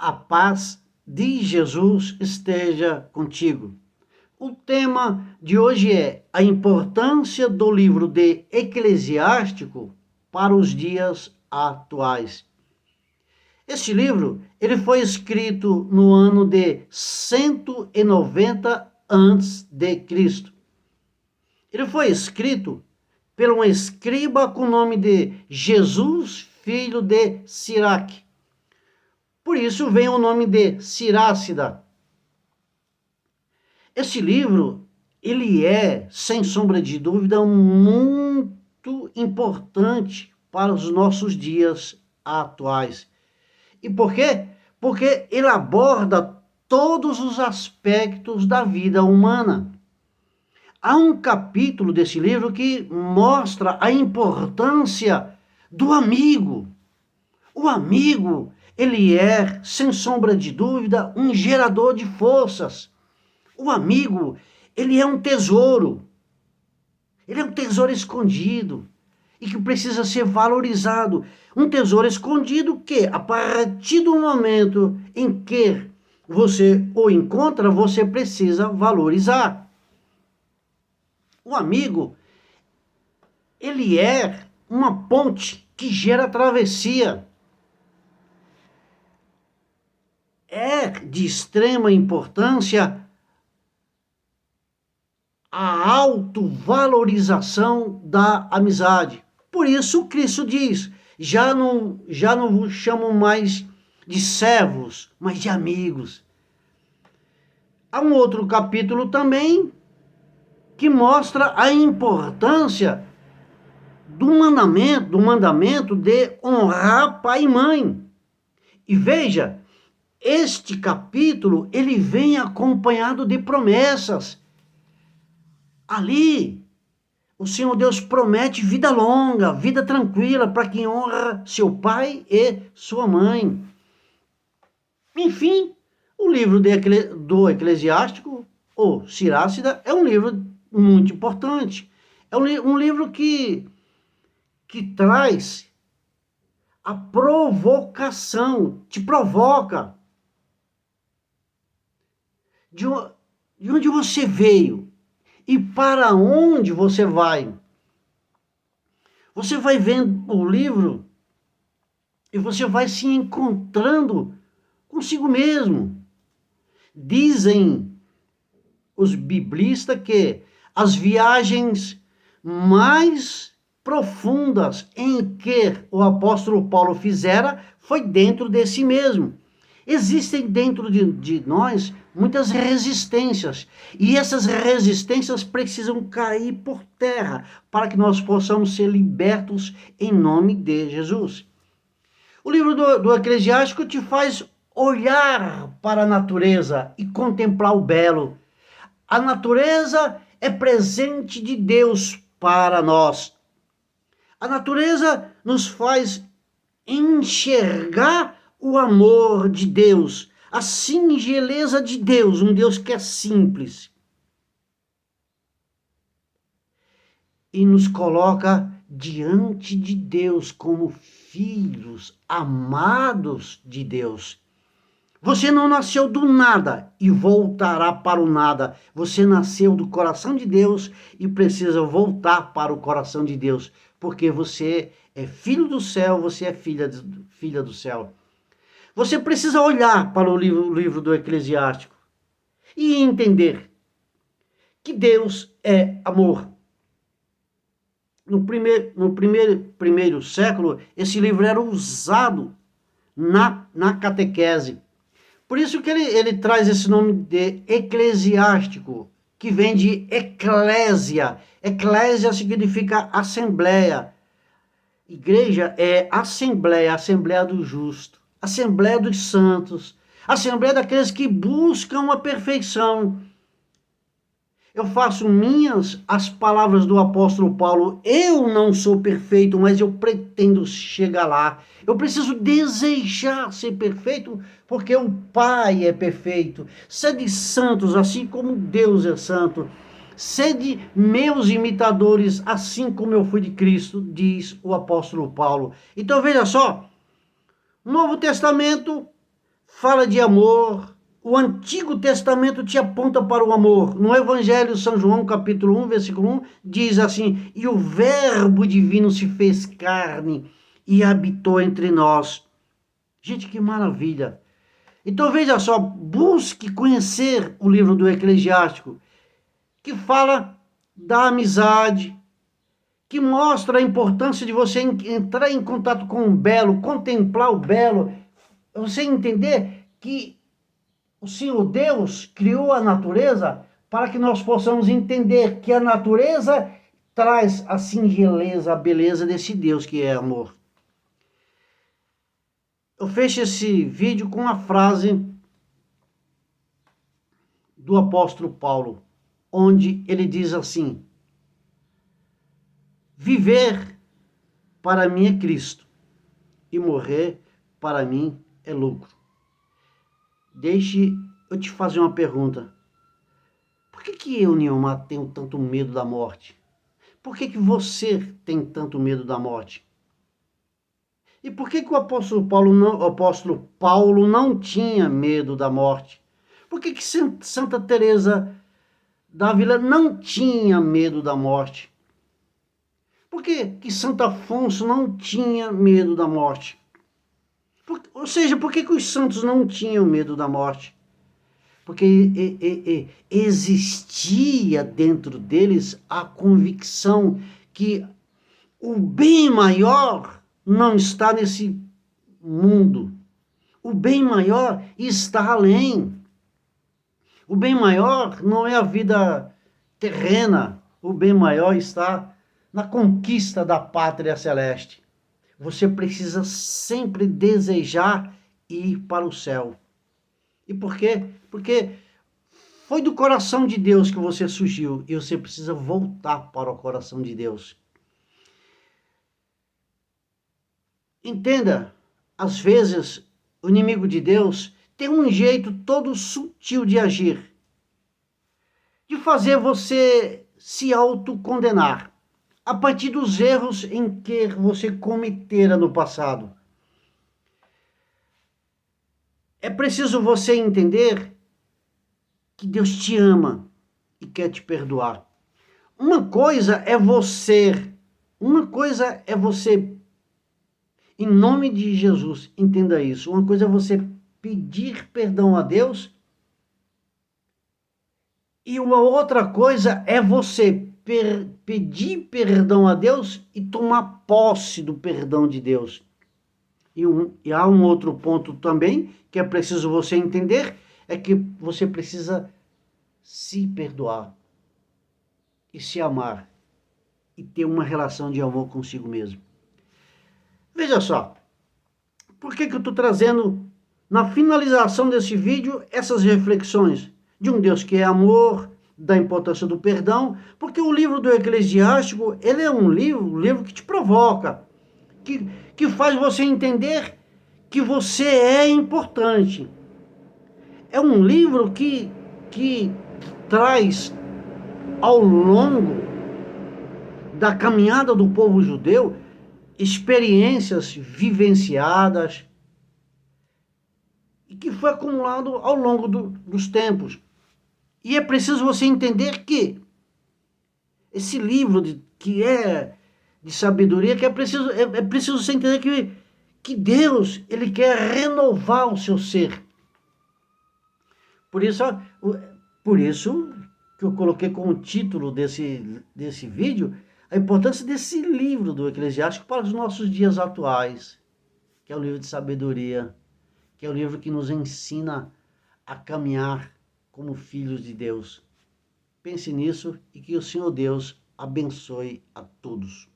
A paz de Jesus esteja contigo. O tema de hoje é a importância do livro de Eclesiástico para os dias atuais. Este livro, ele foi escrito no ano de 190 a.C. Ele foi escrito por um escriba com o nome de Jesus, filho de Siraque. Por isso vem o nome de Sirácida. Esse livro, ele é, sem sombra de dúvida, muito importante para os nossos dias atuais. E por quê? Porque ele aborda todos os aspectos da vida humana. Há um capítulo desse livro que mostra a importância do amigo. O amigo, ele é, sem sombra de dúvida, um gerador de forças. O amigo, ele é um tesouro. Ele é um tesouro escondido e que precisa ser valorizado. Um tesouro escondido que, a partir do momento em que você o encontra, você precisa valorizar. O amigo, ele é uma ponte que gera travessia. É de extrema importância a autovalorização da amizade. Por isso Cristo diz, já não vos chamo mais de servos, mas de amigos. Há um outro capítulo também que mostra a importância do mandamento de honrar pai e mãe. E veja, este capítulo, ele vem acompanhado de promessas. Ali, o Senhor Deus promete vida longa, vida tranquila para quem honra seu pai e sua mãe. Enfim, o livro do Eclesiástico, ou Sirácida, é um livro muito importante. É um livro que traz a provocação, te provoca. De onde você veio e para onde você vai. Você vai vendo o livro e você vai se encontrando consigo mesmo. Dizem os biblistas que as viagens mais profundas em que o apóstolo Paulo fizera foi dentro de si mesmo. Existem dentro de nós muitas resistências, e essas resistências precisam cair por terra para que nós possamos ser libertos em nome de Jesus. O livro do Eclesiástico te faz olhar para a natureza e contemplar o belo. A natureza é presente de Deus para nós. A natureza nos faz enxergar o amor de Deus, a singeleza de Deus, um Deus que é simples. E nos coloca diante de Deus como filhos amados de Deus. Você não nasceu do nada e voltará para o nada. Você nasceu do coração de Deus e precisa voltar para o coração de Deus, porque você é filho do céu, você é filha do céu. Você precisa olhar para o livro do Eclesiástico e entender que Deus é amor. No primeiro século, esse livro era usado na catequese. Por isso que ele traz esse nome de eclesiástico, que vem de eclésia. Eclésia significa assembleia. Igreja é assembleia, assembleia do justo, assembleia dos santos, assembleia daqueles que buscam a perfeição. Eu faço minhas as palavras do apóstolo Paulo. Eu não sou perfeito, mas eu pretendo chegar lá. Eu preciso desejar ser perfeito, porque o Pai é perfeito. Sede santos, assim como Deus é santo. Sede meus imitadores, assim como eu fui de Cristo, diz o apóstolo Paulo. Então veja só, o Novo Testamento fala de amor. O Antigo Testamento te aponta para o amor. No Evangelho de São João, capítulo 1, versículo 1, diz assim: e o Verbo divino se fez carne e habitou entre nós. Gente, que maravilha! Então veja só, busque conhecer o livro do Eclesiástico, que fala da amizade, que mostra a importância de você entrar em contato com o belo, contemplar o belo, você entender que o Senhor Deus criou a natureza para que nós possamos entender que a natureza traz a singeleza, a beleza desse Deus que é amor. Eu fecho esse vídeo com a frase do apóstolo Paulo, onde ele diz assim: viver para mim é Cristo e morrer para mim é lucro. Deixe eu te fazer uma pergunta. Por que eu, Nilmar, tenho tanto medo da morte? Por que você tem tanto medo da morte? E por que o apóstolo Paulo não tinha medo da morte? Por que Santa Teresa d'Ávila não tinha medo da morte? Por que Santo Afonso não tinha medo da morte? Ou seja, por que os santos não tinham medo da morte? Porque existia dentro deles a convicção que o bem maior não está nesse mundo. O bem maior está além. O bem maior não é a vida terrena. O bem maior está na conquista da pátria celeste. Você precisa sempre desejar ir para o céu. E por quê? Porque foi do coração de Deus que você surgiu e você precisa voltar para o coração de Deus. Entenda, às vezes o inimigo de Deus tem um jeito todo sutil de agir, de fazer você se autocondenar a partir dos erros em que você cometera no passado. É preciso você entender que Deus te ama e quer te perdoar. Uma coisa é você, em nome de Jesus, entenda isso. Uma coisa é você pedir perdão a Deus e uma outra coisa é você pedir perdão a Deus e tomar posse do perdão de Deus. E há um outro ponto também que é preciso você entender, é que você precisa se perdoar e se amar e ter uma relação de amor consigo mesmo. Veja só, por que eu estou trazendo na finalização desse vídeo essas reflexões de um Deus que é amor, da importância do perdão, porque o livro do Eclesiástico, ele é um livro que te provoca, que faz você entender que você é importante. É um livro que traz ao longo da caminhada do povo judeu experiências vivenciadas e que foi acumulado ao longo dos tempos. E é preciso você entender que esse livro que é de sabedoria, que é preciso você entender que Deus, ele quer renovar o seu ser. Por isso que eu coloquei como título desse vídeo a importância desse livro do Eclesiástico para os nossos dias atuais, que é o livro de sabedoria, que é o livro que nos ensina a caminhar como filhos de Deus. Pense nisso e que o Senhor Deus abençoe a todos.